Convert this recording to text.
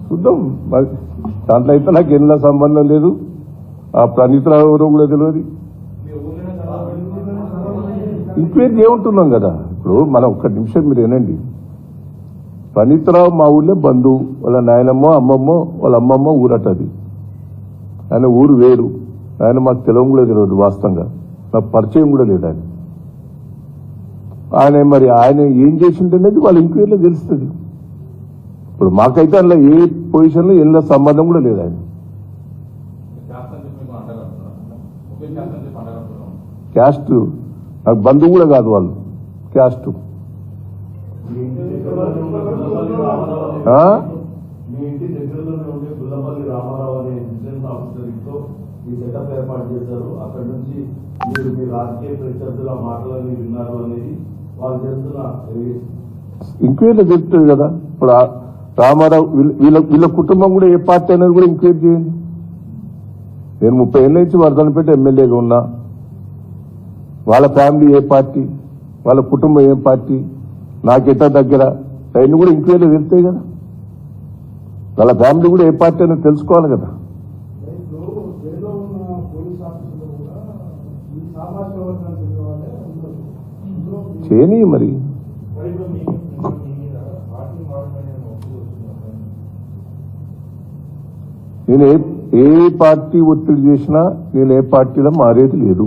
చూద్దాం. దాంట్లో అయితే నాకు ఎన్నో సంబంధం లేదు. ఆ ప్రణీతరావు ఎవరో కూడా తెలియదు. ఇంక్వైరీ ఏముంటున్నాం కదా. ఇప్పుడు మనం ఒక్క నిమిషం మీరు వినండి. ప్రణీతరావు మా ఊళ్ళో బంధువు, వాళ్ళ నాయనమ్మ అమ్మమ్మ వాళ్ళ అమ్మమ్మ ఊరటది. ఆయన ఊరు వేరు. ఆయన మాకు తెలవం కూడా తెలియదు. వాస్తవంగా నాకు పరిచయం కూడా లేదు ఆయన. ఆయన మరి ఆయన ఏం చేసిండనేది వాళ్ళ ఇంక్వైరీలో తెలుస్తుంది. ఇప్పుడు మాకైతే అందులో ఏ పొజిషన్లో ఎన్నో సంబంధం కూడా లేదు ఆయన. క్యాస్ట్ నాకు బంధువు కూడా కాదు వాళ్ళు. క్యాస్ట్ ఈ సెటప్ ఏర్పాటు చేశారు. అక్కడ నుంచి మీరు మీ రాజకీయ ప్రత్యర్థుల మాటలని విన్నారు అనేది వాళ్ళు చేస్తున్న ఎంక్వైరీలో చెప్తుంది కదా. ఇప్పుడు రామారావు వీళ్ళ కుటుంబం కూడా ఏ పార్టీ అనేది కూడా ఎంక్వైరీ చేయండి. నేను 30 ఏళ్ళ నుంచి వర్ధనపేట ఎమ్మెల్యేగా ఉన్నా. వాళ్ళ ఫ్యామిలీ ఏ పార్టీ, వాళ్ళ కుటుంబం ఏ పార్టీ, నాకెట్టా దగ్గర అవన్నీ కూడా ఎంక్వైరీలో వెళ్తాయి కదా. వాళ్ళ ఫ్యామిలీ కూడా ఏ పార్టీ అనేది తెలుసుకోవాలి కదా. చేయని మరి నేను ఏ పార్టీ ఒత్తిడి చేసినా నేను ఏ పార్టీలో మారేది లేదు.